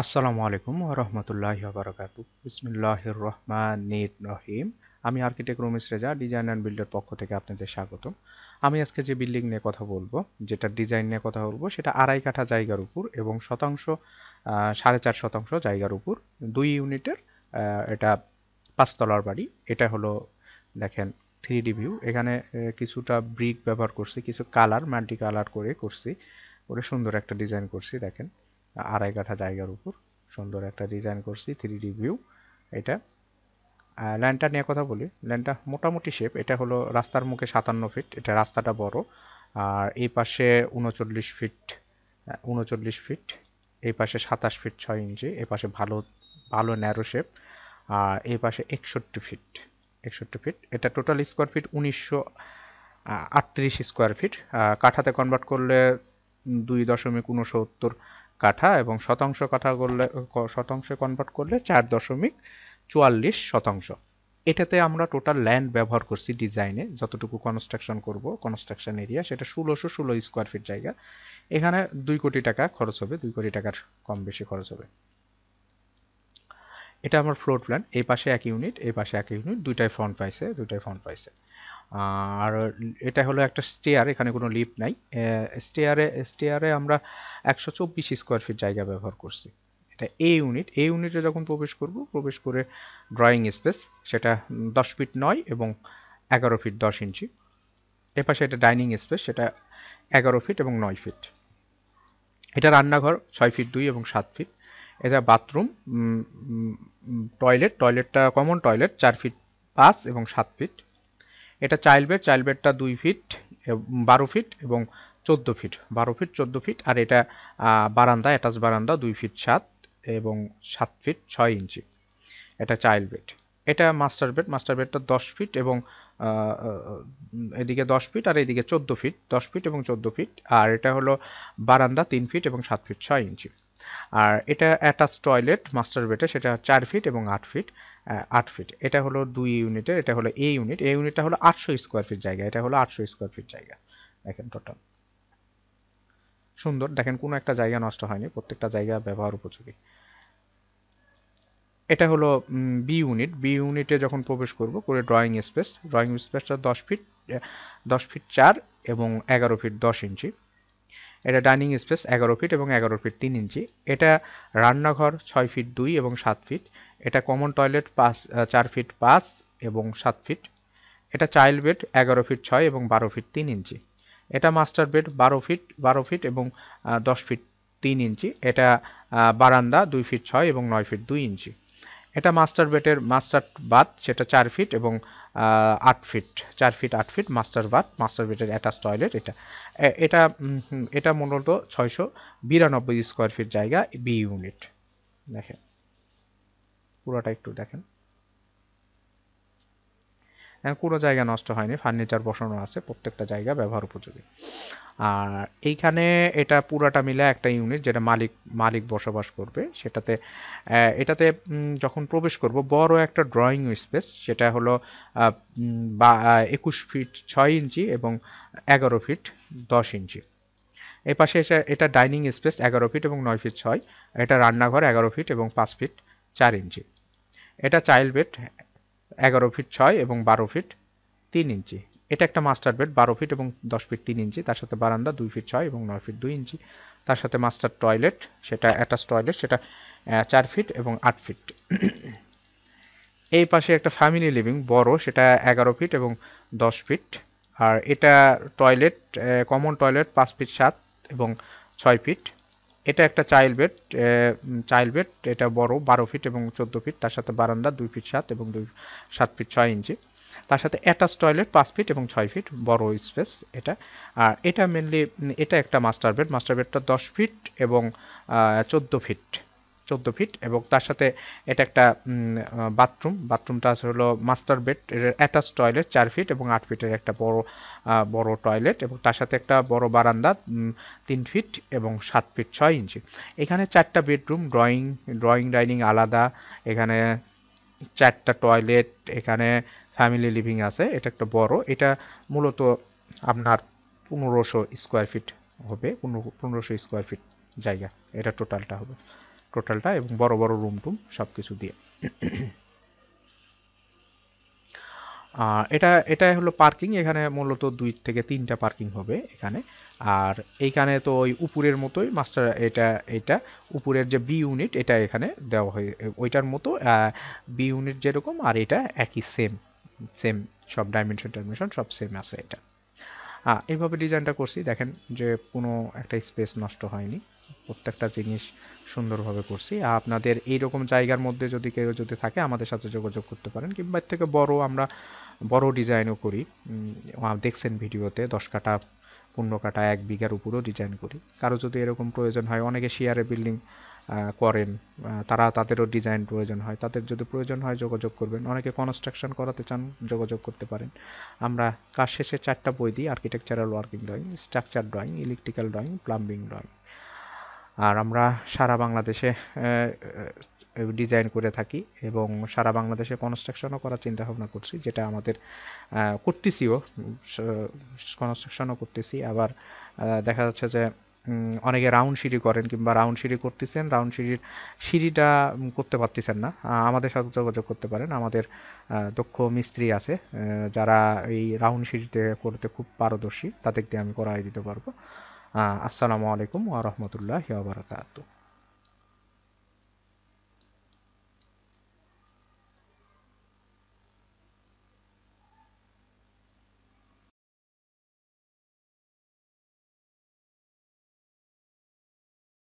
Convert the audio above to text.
আসসালামু আলাইকুম ওয়া রাহমাতুল্লাহি ওয়া বারাকাতুহু। বিসমিল্লাহির রহমানির রহিম। আমি architect Ramesh Reza, Design and বিল্ডের পক্ষ থেকে আপনাদের স্বাগতম। আমি আজকে যে বিল্ডিং নিয়ে কথা বলবো, যেটা ডিজাইন নিয়ে কথা বলবো, সেটা 2.5 কাঠা জায়গার উপর এবং শতাংশ 4.5 শতাংশ জায়গার উপর 2 ইউনিটের এটা 5 তলার বাড়ি। এটা হলো দেখেন 3D ভিউ। এখানে কিছুটা ব্রিক ব্যবহার করছি, কিছু কালার মাল্টি কালার করে করছি, করে সুন্দর একটা ডিজাইন করছি। দেখেন 2.5 কাঠা জায়গার উপর সুন্দর একটা ডিজাইন করছি 3D ভিউ। এটা ল্যান্ডটা নিয়ে কথা বলি। ল্যান্ডটা মোটামুটি শেপ। এটা হলো রাস্তার মুখে 57 ফিট, এটা রাস্তাটা বড়। আর এই পাশে 39 ফিট, 39 ফিট। এই পাশে 27 ফিট 6 ইঞ্চি। এই পাশে ভালো ভালো ন্যারো শেপ। আর এই পাশে 61 ফিট, 61 ফিট। এটা total square feet 1938 square feet. কাঠাতে কনভার্ট করলে 2.69 কাঠা এবং শতাংশ কাঠা করলে শতাংশে কনভার্ট করলে 4.44 শতাংশ। এটাতে আমরা টোটাল ল্যান্ড ব্যবহার করছি ডিজাইনে, যতটুকু কনস্ট্রাকশন করব কনস্ট্রাকশন এরিয়া, সেটা 1616 স্কোয়ার ফিট জায়গা। এখানে 2 কোটি টাকা খরচ হবে, 2 কোটি টাকার কম বেশি খরচ হবে। এটা আমার ফ্লোর প্ল্যান। এই পাশে এক ইউনিট, এই পাশে এক ইউনিট, দুইটাই ফ্রন্ট পাইছে। আর এটা হলো একটা স্টেয়ার, এখানে কোনো লিফট নাই। স্টেয়ারে আমরা 124 স্কোয়ার ফিট জায়গা ব্যবহার করছি। এটা এ ইউনিটে যখন প্রবেশ করে ড্রয়িং স্পেস, সেটা 10 ফিট 9 এবং 11 ফিট 10 ইঞ্চি। এপাশে এটা ডাইনিং স্পেস, সেটা 11 ফিট এবং 9 ফিট। এটা রান্নাঘর 6 ফিট 2 এবং 7 ফিট। এটা বাথরুম, টয়লেটটা কমন টয়লেট 4 ফিট 5 এবং 7 ফিট। এটা চাইল্ড বেডটা 2 ফিট 12 ফিট এবং 14 ফিট, 12 ফিট 14 ফিট। আর এটা বারান্দা, অ্যাটাচ বারান্দা 2 ফিট 7 এবং 7 ফিট 6 ইঞ্চি। এটা চাইল্ড বেড। এটা মাস্টার বেডটা 10 ফিট এবং এদিকে 10 ফিট আর এদিকে 14 ফিট, 10 ফিট এবং 14 ফিট। আর এটা হলো বারান্দা 3 ফিট এবং 7 ফিট 6 ইঞ্চি। আর এটা অ্যাটাচ টয়লেট মাস্টার বেডে, সেটা 4 ফিট এবং 8 ফিট, 8 ফিট। এটা হলো 2 ইউনিটের। এটা হলো এ ইউনিটটা হলো 800 স্কোয়ার ফিট জায়গা। এটা হলো 800 স্কোয়ার ফিট জায়গা। দেখেন টোটাল সুন্দর। দেখেন কোনো একটা জায়গা নষ্ট হয়নি, প্রত্যেকটা জায়গা ব্যবহার উপযোগী। এটা হলো বি ইউনিটে যখন প্রবেশ করে ড্রয়িং স্পেসটা 10 ফিট, 10 ফিট 4 এবং 11 ফিট 10 ইঞ্চি। এটা ডাইনিং স্পেস 11 ফিট এবং 11 ফিট 3 ইঞ্চি। এটা রান্নাঘর 6 ফিট 2 এবং 7 ফিট। এটা কমন টয়লেট 4 ফিট 5 এবং 7 ফিট। এটা চাইল্ড বেড 11 ফিট 6 এবং 12 ফিট 3 ইঞ্চি। এটা মাস্টার বেড 12 ফিট এবং 10 ফিট 3 ইঞ্চি। এটা বারান্দা 2 ফিট 6 এবং 9 ফিট 2 ইঞ্চি। এটা মাস্টার বাথ, সেটা 4 ফিট এবং 8 ফিট, 4 ফিট 8 ফিট মাস্টার বেডের অ্যাটাচ টয়লেট। এটা মূলত 692 স্কোয়ার ফিট জায়গা বি ইউনিট। দেখেন পুরোটা একটু দেখেন। কোনো জায়গা নষ্ট হয়নি, ফার্নিচার বসানো আছে, প্রত্যেকটা জায়গা ব্যবহার উপযোগী। আর এইখানে এটা পুরাটা মিলে একটা ইউনিট, যেটা মালিক বসবাস করবে। এটাতে যখন প্রবেশ করব, বড় একটা ড্রয়িং স্পেস, সেটা হলো 21 ফিট 6 ইঞ্চি এবং 11 ফিট 10 ইঞ্চি। এই পাশে এটা ডাইনিং স্পেস 11 ফিট এবং 9 ফিট 6। এটা রান্নাঘর 11 ফিট এবং 5 ফিট 4 ইঞ্চি। এটা চাইল্ড বেড 11 ফিট 6 এবং 12 ফিট 3 ইঞ্চি। এটা একটা মাস্টার বেড 12 ফিট এবং 10 ফিট 3 ইঞ্চি। তার সাথে বারান্দা 2 ফিট 6 এবং 9 ফিট 2 ইঞ্চি। তার সাথে মাস্টার টয়লেট, সেটা অ্যাটাচ টয়লেট, সেটা 4 ফিট এবং 8 ফিট। এই পাশে একটা ফ্যামিলি লিভিং বড়, সেটা 11 ফিট এবং 10 ফিট। আর এটা টয়লেট, কমন টয়লেট 5 ফিট 7 এবং 6 ফিট। এটা একটা চাইল্ড বেড, এটা বড় 12 ফিট এবং 14 ফিট। তার সাথে বারান্দা 2 ফিট 7 এবং 7 ফিট 6 ইঞ্চি। তার সাথে অ্যাটাচ টয়লেট 5 ফিট এবং 6 ফিট, বড় স্পেস এটা। আর এটা মেনলি এটা একটা মাস্টার বেডটা 10 ফিট এবং 14 ফিট, 14 ফিট। এবং তার সাথে এটা একটা বাথরুমটা হলো master bed attach toilet 4 feet এবং 8 ফিটের একটা বড় টয়লেট। এবং তার সাথে একটা বড় বারান্দা 3 ফিট এবং 7 ফিট 6 ইঞ্চি। এখানে 4টা বেডরুম, ডাইনিং আলাদা। এখানে 4টা টয়লেট, এখানে ফ্যামিলি লিভিং আছে। এটা একটা বড়, এটা মূলত আপনার 1500 স্কোয়ার ফিট হবে, 1500 স্কোয়ার ফিট জায়গা এটা টোটালটা হবে। টোটালটা, এবং বড় বড় রুম টুম সব কিছু দিয়ে। এটা এটা হলো পার্কিং। এখানে মূলত 2 থেকে 3টা পার্কিং হবে এখানে। আর এইখানে তো ওই উপরের মতোই মাস্টার, এটা উপরের যে বি ইউনিট এটা এখানে দেওয়া হয় ওইটার মতো। বি ইউনিট যেরকম আর এটা একই সেম সেম, সব ডাইমেনশন সব সেম আছে এটা। এইভাবে ডিজাইনটা করছি, দেখেন যে কোনো একটা স্পেস নষ্ট হয়নি, প্রত্যেকটা জিনিস সুন্দরভাবে করছি। আপনাদের এইরকম জায়গার মধ্যে যদি কেউ যদি থাকে আমাদের সাথে যোগাযোগ করতে পারেন, কিংবা এর থেকে বড় আমরা বড় ডিজাইনও করি। দেখছেন ভিডিওতে 10 কাঠা 15 কাঠা 1 বিঘার উপরেও ডিজাইন করি। কারো যদি এরকম প্রয়োজন হয়, অনেকে শেয়ারে বিল্ডিং করেন, তাদেরও ডিজাইন প্রয়োজন হয়, তাদের যদি প্রয়োজন হয় যোগাযোগ করবেন। অনেকে কনস্ট্রাকশন করাতে চান, যোগাযোগ করতে পারেন। আমরা কাজ শেষে 4টা বই দিই: architectural working drawing, structure drawing, electrical drawing, plumbing drawing. আর আমরা সারা বাংলাদেশে ডিজাইন করে থাকি, এবং সারা বাংলাদেশে কনস্ট্রাকশনও করার চিন্তা ভাবনা করছি, যেটা আমাদের করতেছিও, কনস্ট্রাকশনও করতেছি। আবার দেখা যাচ্ছে যে অনেকে রাউন্ড সিঁড়ি করেন, কিংবা রাউন্ড সিঁড়ি করতেছেন, রাউন্ড সিঁড়িটা করতে পারতেছেন না, আমাদের সাথে যোগাযোগ করতে পারেন। আমাদের দক্ষ মিস্ত্রি আছে যারা এই রাউন্ড সিঁড়িতে করতে খুব পারদর্শী, তাদের দিয়ে আমি করাই দিতে পারবো। আসসালামু আলাইকুম ওয়া রাহমাতুল্লাহি ওয়া বারাকাতুহু।